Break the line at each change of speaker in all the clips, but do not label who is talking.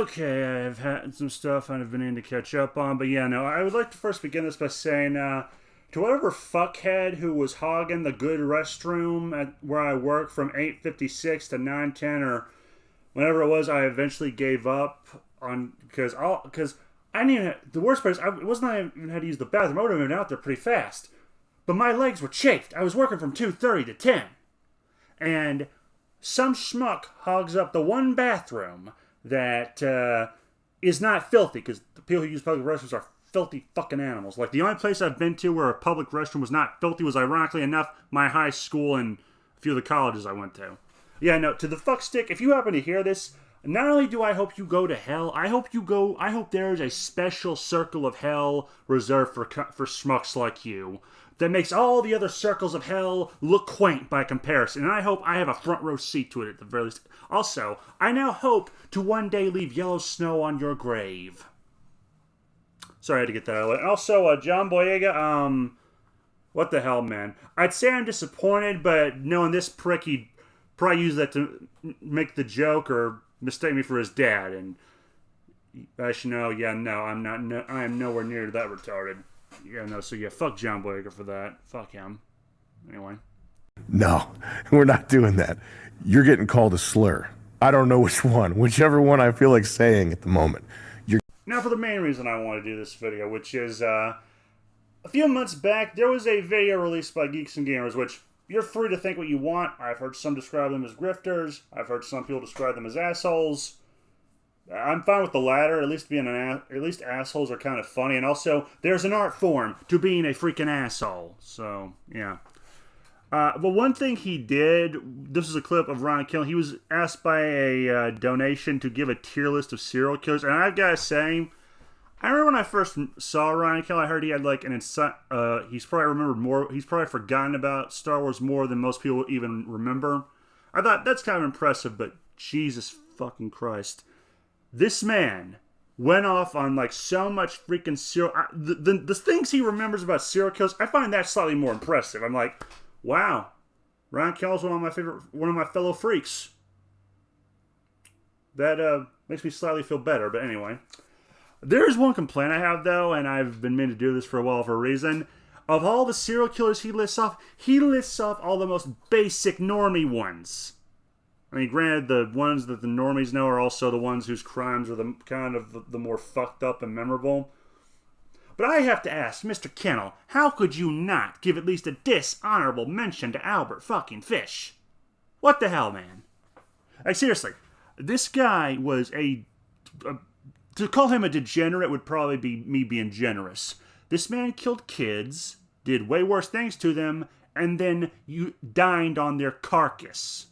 Okay, I've had some stuff I've been in to catch up on, but yeah, no, I would like to first begin this by saying, to whatever fuckhead who was hogging the good restroom at where I work from 8:56 to 9:10 or whenever it was, I eventually gave up on because I didn't even, the worst part is it wasn't I even had to use the bathroom. I would have been out there pretty fast, but my legs were chafed. I was working from 2:30 to 10, and some schmuck hogs up the one bathroom that is not filthy, because the people who use public restrooms are filthy fucking animals. Like, the only place I've been to where a public restroom was not filthy was, ironically enough, my high school and a few of the colleges I went to. Yeah, no, to the fuck stick, if you happen to hear this, not only do I hope you go to hell, I hope there is a special circle of hell reserved for schmucks like you that makes all the other circles of hell look quaint by comparison. And I hope I have a front row seat to it at the very least. Also, I now hope to one day leave yellow snow on your grave. Sorry, I had to get that out of the way. And also, John Boyega, what the hell, man? I'd say I'm disappointed, but knowing this prick, he'd probably use that to make the joke or mistake me for his dad. And actually, no, yeah, no, I'm not. No, I am nowhere near that retarded. Yeah, no, so yeah, fuck John Boyega for that. Fuck him. Anyway.
No, we're not doing that. You're getting called a slur. I don't know which one. Whichever one I feel like saying at the moment.
Now for the main reason I want to do this video, which is, a few months back, there was a video released by Geeks and Gamers, which you're free to think what you want. I've heard some describe them as grifters. I've heard some people describe them as assholes. I'm fine with the latter. At least assholes are kind of funny, and also there's an art form to being a freaking asshole. So yeah. But one thing he did, this is a clip of Ryan Killen. He was asked by a donation to give a tier list of serial killers, and I've got to say, I remember when I first saw Ryan Killen, I heard he had like an insight. He's probably remembered more. He's probably forgotten about Star Wars more than most people even remember. I thought that's kind of impressive, but Jesus fucking Christ. This man went off on like so much freaking serial... The things he remembers about serial killers, I find that slightly more impressive. I'm like, wow, Ryan Kell's one of my fellow freaks. That makes me slightly feel better, but anyway. There's one complaint I have, though, and I've been meaning to do this for a while for a reason. Of all the serial killers he lists off all the most basic normie ones. I mean, granted, the ones that the normies know are also the ones whose crimes are the kind of the more fucked up and memorable. But I have to ask, Mr. Kennel, how could you not give at least a dishonorable mention to Albert fucking Fish? What the hell, man? Like, seriously, this guy was to call him a degenerate would probably be me being generous. This man killed kids, did way worse things to them, and then you dined on their carcass.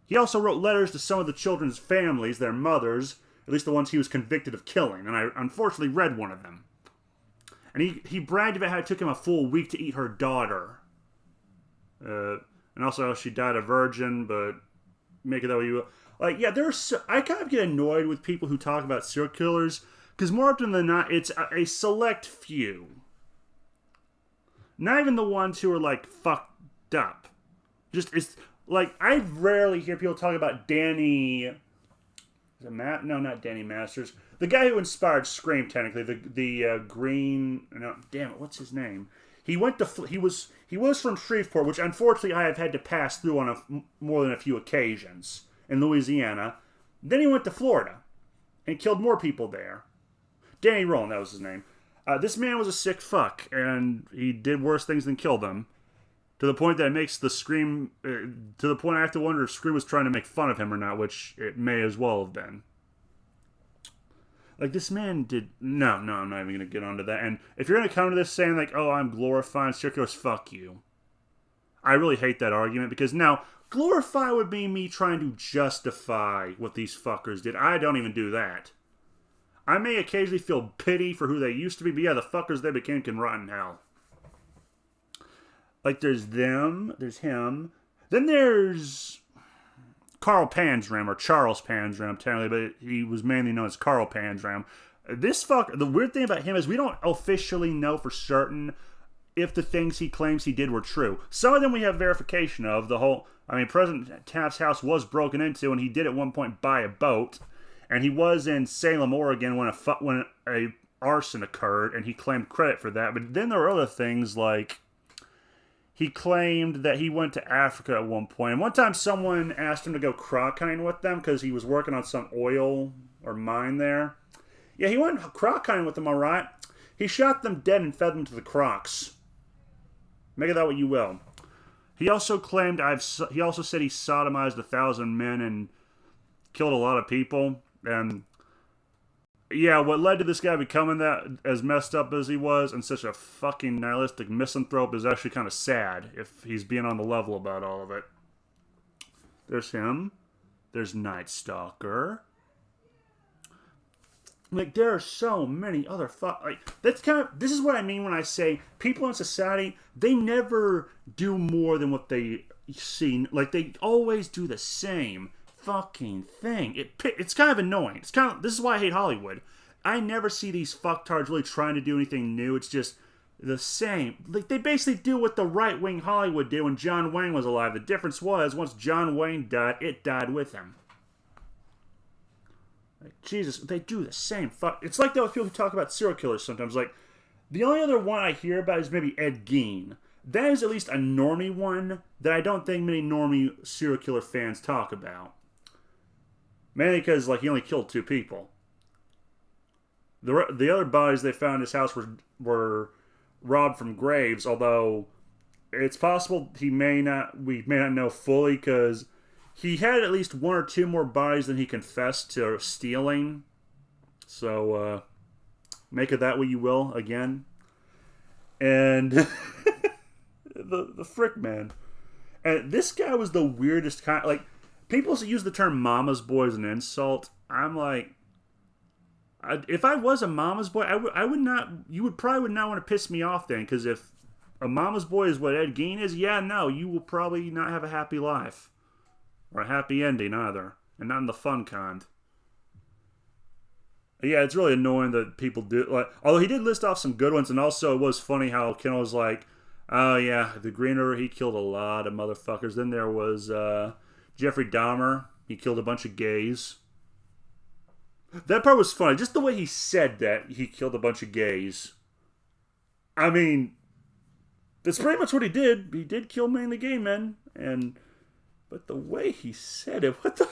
He also wrote letters to some of the children's families, their mothers, at least the ones he was convicted of killing, and I unfortunately read one of them. And he bragged about how it took him a full week to eat her daughter. And also how she died a virgin, but make it that way you will. Like, yeah, I kind of get annoyed with people who talk about serial killers, because more often than not, it's a select few. Not even the ones who are, like, fucked up. Just, it's... Like, I rarely hear people talk about Danny... Is it Matt? No, not Danny Masters. The guy who inspired Scream, technically. The green... No, damn it, what's his name? He was from Shreveport, which unfortunately I have had to pass through on more than a few occasions in Louisiana. Then he went to Florida and killed more people there. Danny Rowland, that was his name. This man was a sick fuck, and he did worse things than kill them. To the point that it makes the Scream... to the point I have to wonder if Scream was trying to make fun of him or not, which it may as well have been. Like, this man did... No, I'm not even going to get onto that. And if you're going to come to this saying, like, oh, I'm glorifying serial killers, fuck you. I really hate that argument, because now, glorify would be me trying to justify what these fuckers did. I don't even do that. I may occasionally feel pity for who they used to be, but yeah, the fuckers they became can rot in hell. Like, there's them, there's him. Then there's Carl Panzram, or Charles Panzram, technically, but he was mainly known as Carl Panzram. The weird thing about him is we don't officially know for certain if the things he claims he did were true. Some of them we have verification of. President Taft's house was broken into, and he did at one point buy a boat. And he was in Salem, Oregon when a arson occurred, and he claimed credit for that. But then there were other things like he claimed that he went to Africa at one point. And one time someone asked him to go croc hunting with them because he was working on some oil or mine there. Yeah, he went croc hunting with them, all right. He shot them dead and fed them to the crocs. Make of that what you will. He also claimed he also said he sodomized 1,000 men and killed a lot of people. And yeah, what led to this guy becoming that as messed up as he was and such a fucking nihilistic misanthrope is actually kind of sad if he's being on the level about all of it. There's him. There's Night Stalker. Like, there are so many other this is what I mean when I say people in society, they never do more than what they see. Like, they always do the same fucking thing. It's kind of annoying. This is why I hate Hollywood. I never see these fucktards really trying to do anything new. It's just the same. Like, they basically do what the right-wing Hollywood did when John Wayne was alive. The difference was, once John Wayne died, it died with him. Like, Jesus, they do the same fuck. It's like those people who talk about serial killers sometimes. Like, the only other one I hear about is maybe Ed Gein. That is at least a normie one that I don't think many normie serial killer fans talk about. Mainly because, like, he only killed 2 people. The other bodies they found in his house were robbed from graves, although it's possible we may not know fully because he had at least 1 or 2 more bodies than he confessed to stealing. So, make of that what you will, again. And the frick, man. And this guy was the weirdest kind. Like, people use the term mama's boy as an insult. I'm like, if I was a mama's boy, I would not, you would probably not want to piss me off then, because if a mama's boy is what Ed Gein is, yeah, no, you will probably not have a happy life. Or a happy ending, either. And not in the fun kind. Yeah, it's really annoying that people do... Like, although he did list off some good ones, and also it was funny how Kendall was like, oh yeah, the Green River, he killed a lot of motherfuckers. Then there was Jeffrey Dahmer. He killed a bunch of gays. That part was funny. Just the way he said that he killed a bunch of gays. I mean, that's pretty much what he did. He did kill mainly gay men, but the way he said it, what the...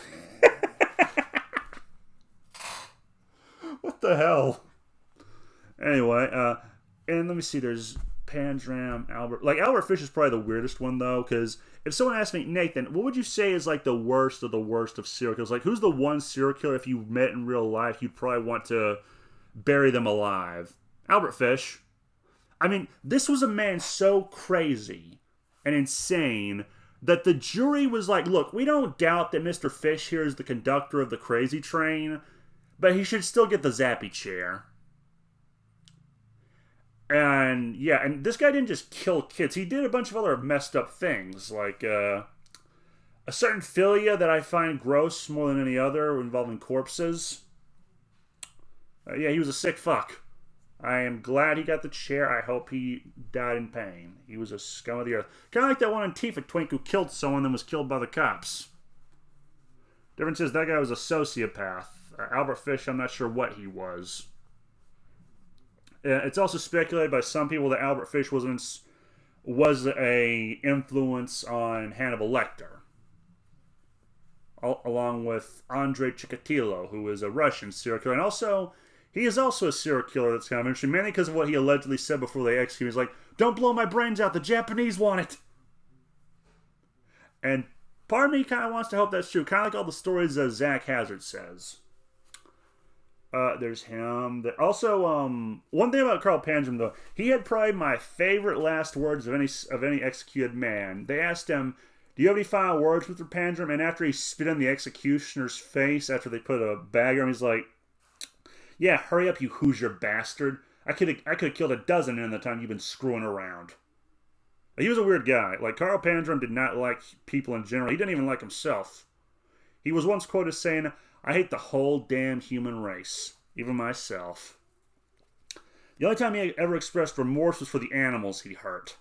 what the hell? Anyway, and let me see, there's Panzram, Albert... Like, Albert Fish is probably the weirdest one, though, because if someone asked me, Nathan, what would you say is, like, the worst of serial killers? Like, who's the one serial killer, if you met in real life, you'd probably want to bury them alive? Albert Fish. I mean, this was a man so crazy and insane that the jury was like, look, we don't doubt that Mr. Fish here is the conductor of the crazy train, but he should still get the zappy chair. And, yeah, and this guy didn't just kill kids. He did a bunch of other messed up things, like a certain philia that I find gross more than any other involving corpses. Yeah, he was a sick fuck. I am glad he got the chair. I hope he died in pain. He was a scum of the earth. Kind of like that one Antifa twink who killed someone and was killed by the cops. Difference is that guy was a sociopath. Albert Fish, I'm not sure what he was. It's also speculated by some people that Albert Fish was a influence on Hannibal Lecter, along with Andrei Chikatilo, who is a Russian serial killer, and also he is also a serial killer that's kind of interesting, mainly because of what he allegedly said before they executed him. He's like, "Don't blow my brains out. The Japanese want it." And part of me kind of wants to hope that's true, kind of like all the stories that Zach Hazard says. There's him. Also, one thing about Carl Panzram, though, he had probably my favorite last words of any executed man. They asked him, "Do you have any final words, Mr. Panzram?" And after he spit in the executioner's face, after they put a bag on him, he's like, "Yeah, hurry up, you Hoosier bastard. I could have killed a dozen in the time you've been screwing around." He was a weird guy. Like, Carl Panzram did not like people in general. He didn't even like himself. He was once quoted as saying, "I hate the whole damn human race, even myself." The only time he ever expressed remorse was for the animals he hurt.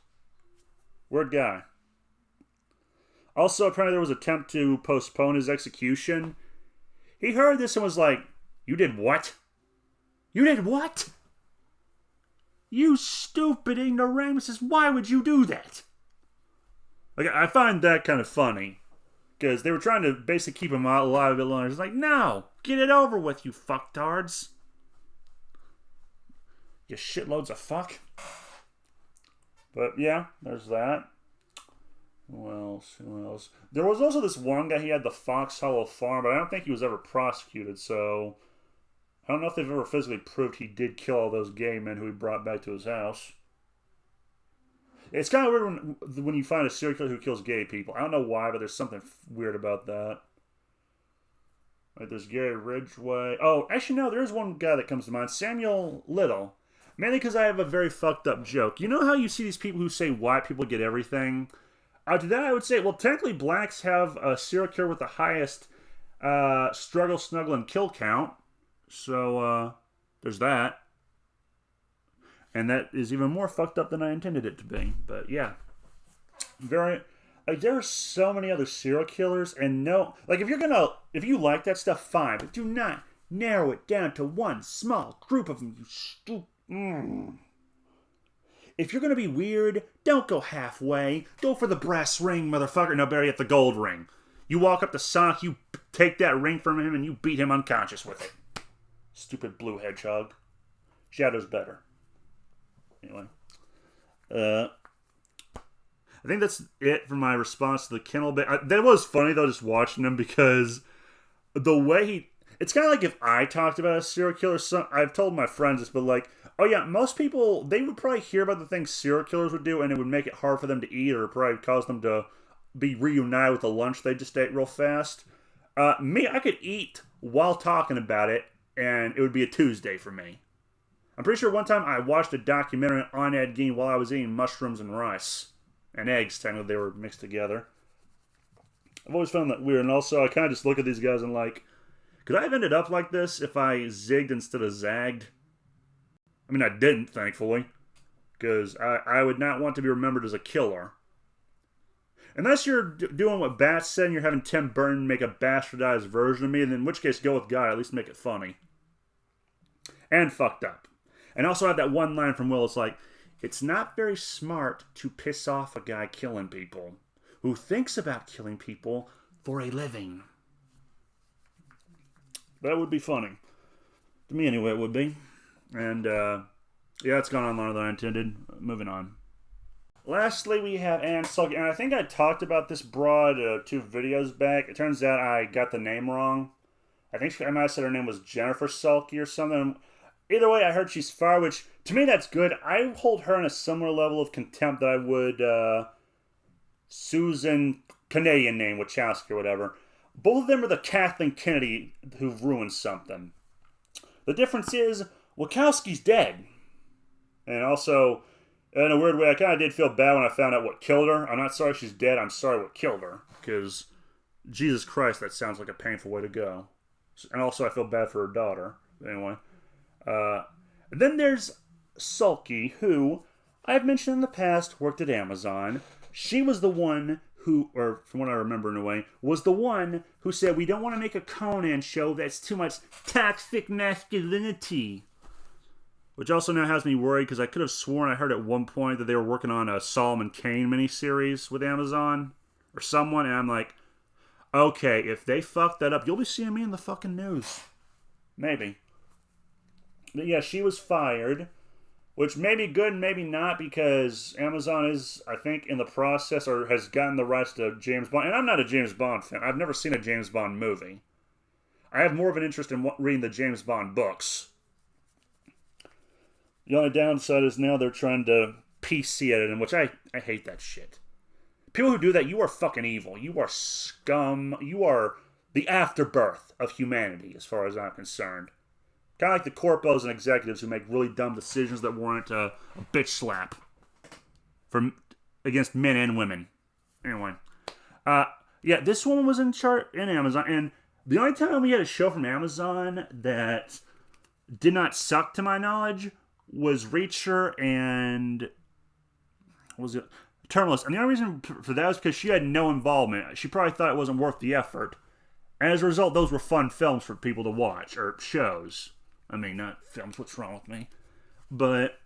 Weird guy. Also, apparently there was an attempt to postpone his execution. He heard this and was like, "You did what? You did what? You stupid ignoramuses, why would you do that?" Like, I find that kind of funny. Because they were trying to basically keep him alive a bit longer. It's like, no, get it over with, you fucktards. You shitloads of fuck. But yeah, there's that. Who else? There was also this one guy, he had the Fox Hollow Farm, but I don't think he was ever prosecuted, so I don't know if they've ever physically proved he did kill all those gay men who he brought back to his house. It's kind of weird when you find a serial killer who kills gay people. I don't know why, but there's something weird about that. Like, there's Gary Ridgway. Oh, actually, no, there is one guy that comes to mind. Samuel Little. Mainly because I have a very fucked up joke. You know how you see these people who say white people get everything? To that I would say, well, technically blacks have a serial killer with the highest struggle, snuggle, and kill count. So, there's that. And that is even more fucked up than I intended it to be. But yeah. There are so many other serial killers, and no, like, if you like that stuff, fine, but do not narrow it down to one small group of them, you stupid. If you're gonna be weird, don't go halfway. Go for the brass ring, motherfucker. No, better yet, the gold ring. You walk up to Sonic, you take that ring from him, and you beat him unconscious with it. Stupid blue hedgehog. Shadow's better. Anyway. I think that's it for my response to the Kennel bit. That was funny, though, just watching him, because the way it's kind of like if I talked about a serial killer. I've told my friends this, but like, oh yeah, most people, they would probably hear about the things serial killers would do, and it would make it hard for them to eat, or probably cause them to be reunited with the lunch they just ate real fast. Me, I could eat while talking about it, and it would be a Tuesday for me. I'm pretty sure one time I watched a documentary on Ed Gein while I was eating mushrooms and rice. And eggs, technically, they were mixed together. I've always found that weird, and also I kind of just look at these guys and like, could I have ended up like this if I zigged instead of zagged? I mean, I didn't, thankfully, because I would not want to be remembered as a killer. Unless you're doing what Bats said and you're having Tim Burton make a bastardized version of me, and in which case, go with God, at least make it funny. And fucked up. And also have that one line from Will, it's like, it's not very smart to piss off a guy killing people who thinks about killing people for a living. That would be funny. To me, anyway, it would be. And, yeah, it's gone on longer than I intended. Moving on. Lastly, we have Ann Sulky. And I think I talked about this broad 2 videos back. It turns out I got the name wrong. I think I might have said her name was Jennifer Sulky or something. Either way, I heard she's fired, which, to me, that's good. I hold her in a similar level of contempt that I would Susan, Canadian name, Wachowski or whatever. Both of them are the Kathleen Kennedy who've ruined something. The difference is, Wachowski's dead. And also, in a weird way, I kind of did feel bad when I found out what killed her. I'm not sorry she's dead, I'm sorry what killed her. Because, Jesus Christ, that sounds like a painful way to go. And also, I feel bad for her daughter. Anyway. Then there's Sulky, who I've mentioned in the past worked at Amazon. She was the one who, or from what I remember in a way, was the one who said, we don't want to make a Conan show that's too much toxic masculinity. Which also now has me worried, because I could have sworn I heard at one point that they were working on a Solomon Kane miniseries with Amazon, or someone, and I'm like, okay, if they fuck that up, you'll be seeing me in the fucking news. Maybe. But yeah, she was fired, which may be good and maybe not, because Amazon is, I think, in the process, or has gotten the rights to James Bond. And I'm not a James Bond fan. I've never seen a James Bond movie. I have more of an interest in reading the James Bond books. The only downside is now they're trying to PC edit them, which I hate that shit. People who do that, you are fucking evil. You are scum. You are the afterbirth of humanity, as far as I'm concerned. Kind of like the corpos and executives who make really dumb decisions that warrant a bitch slap against men and women. Anyway. Yeah, this woman was in Amazon, and the only time we had a show from Amazon that did not suck, to my knowledge, was Reacher and... what was it? Terminalist. And the only reason for that was because she had no involvement. She probably thought it wasn't worth the effort. And as a result, those were fun films for people to watch, or shows. I mean, not films, what's wrong with me? But,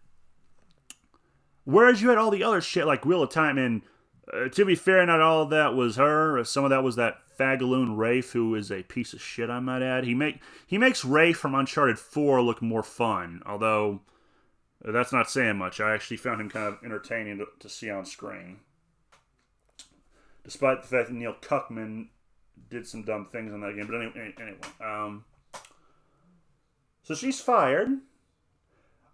whereas you had all the other shit like Wheel of Time, and to be fair, not all of that was her. Some of that was that Fagaloon Rafe, who is a piece of shit, I might add. He makes Rafe from Uncharted 4 look more fun, although that's not saying much. I actually found him kind of entertaining to see on screen. Despite the fact that Neil Cuckman did some dumb things in that game. But anyway. So she's fired.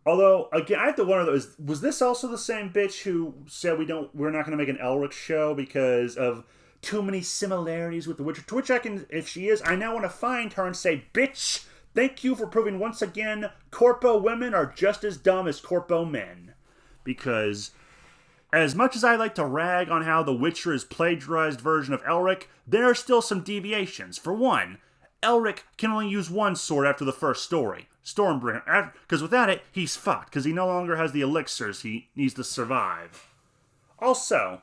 Although, again, I have to wonder, though, was this also the same bitch who said we're not going to make an Elric show because of too many similarities with The Witcher? To which I can, if she is, I now want to find her and say, bitch, thank you for proving once again corpo women are just as dumb as corpo men. Because as much as I like to rag on how The Witcher is plagiarized version of Elric, there are still some deviations. For one, Elric can only use one sword after the first story, Stormbringer, because without it, he's fucked, because he no longer has the elixirs he needs to survive. Also,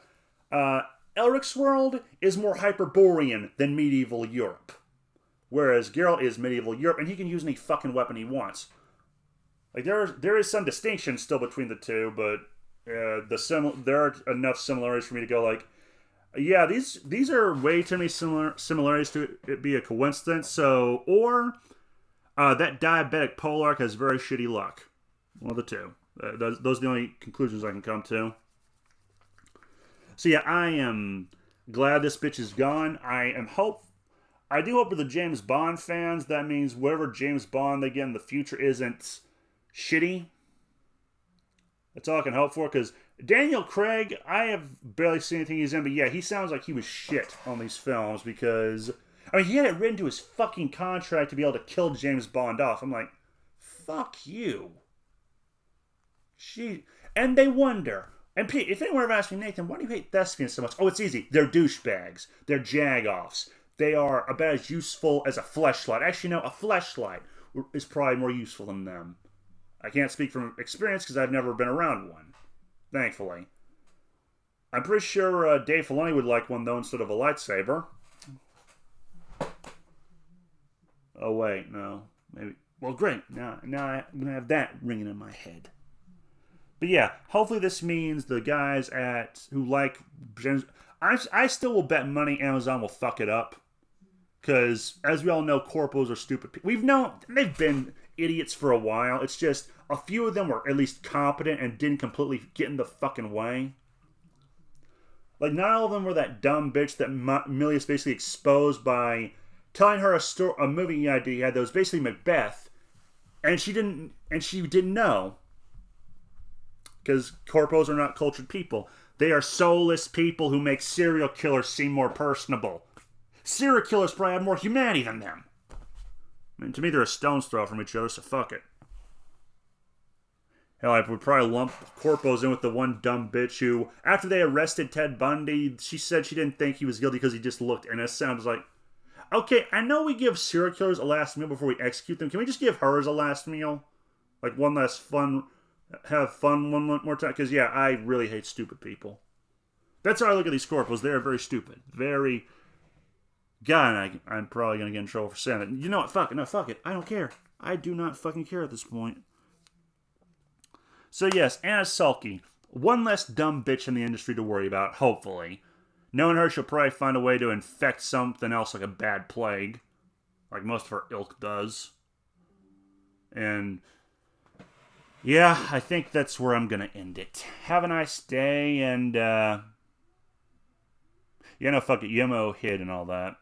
Elric's world is more Hyperborean than medieval Europe, whereas Geralt is medieval Europe, and he can use any fucking weapon he wants. Like, there is some distinction still between the two, but there are enough similarities for me to go like, yeah, these are way too many similarities to it be a coincidence. So, or that diabetic Polark has very shitty luck. One of the two. Those are the only conclusions I can come to. So yeah, I am glad this bitch is gone. I do hope for the James Bond fans that means whatever James Bond they get in the future isn't shitty. That's all I can hope for, because Daniel Craig, I have barely seen anything he's in, but yeah, he sounds like he was shit on these films, because, I mean, he had it written to his fucking contract to be able to kill James Bond off. I'm like, fuck you. And they wonder, and Pete, if anyone ever asks me, Nathan, why do you hate thespians so much? Oh, it's easy. They're douchebags. They're jag-offs. They are about as useful as a fleshlight. Actually, no, a fleshlight is probably more useful than them. I can't speak from experience because I've never been around one, thankfully. I'm pretty sure Dave Filoni would like one, though, instead of a lightsaber. Oh, wait, no. Maybe. Well, great. Now I'm going to have that ringing in my head. But yeah, hopefully this means the guys who like James... I still will bet money Amazon will fuck it up. Because, as we all know, corpos are stupid people. They've been idiots for a while. It's just a few of them were at least competent and didn't completely get in the fucking way. Like, not all of them were that dumb bitch that Milius basically exposed by telling her a movie idea he had that was basically Macbeth, and she didn't know. Because corpos are not cultured people. They are soulless people who make serial killers seem more personable. Serial killers probably have more humanity than them. I mean, to me, they're a stone's throw from each other, so fuck it. Hell, I would probably lump corpos in with the one dumb bitch who, after they arrested Ted Bundy, she said she didn't think he was guilty because he just looked innocent. I was like, okay, I know we give serial killers a last meal before we execute them. Can we just give hers a last meal? Like, one last fun, have fun one more time? Because, yeah, I really hate stupid people. That's how I look at these corpos. They are very stupid. Very... God, I'm probably going to get in trouble for saying that. You know what? Fuck it. I don't care. I do not fucking care at this point. So yes, Anna Sulky. One less dumb bitch in the industry to worry about, hopefully. Knowing her, she'll probably find a way to infect something else like a bad plague. Like most of her ilk does. And... yeah, I think that's where I'm going to end it. Have a nice day, and... fuck it. Yemo hid and all that.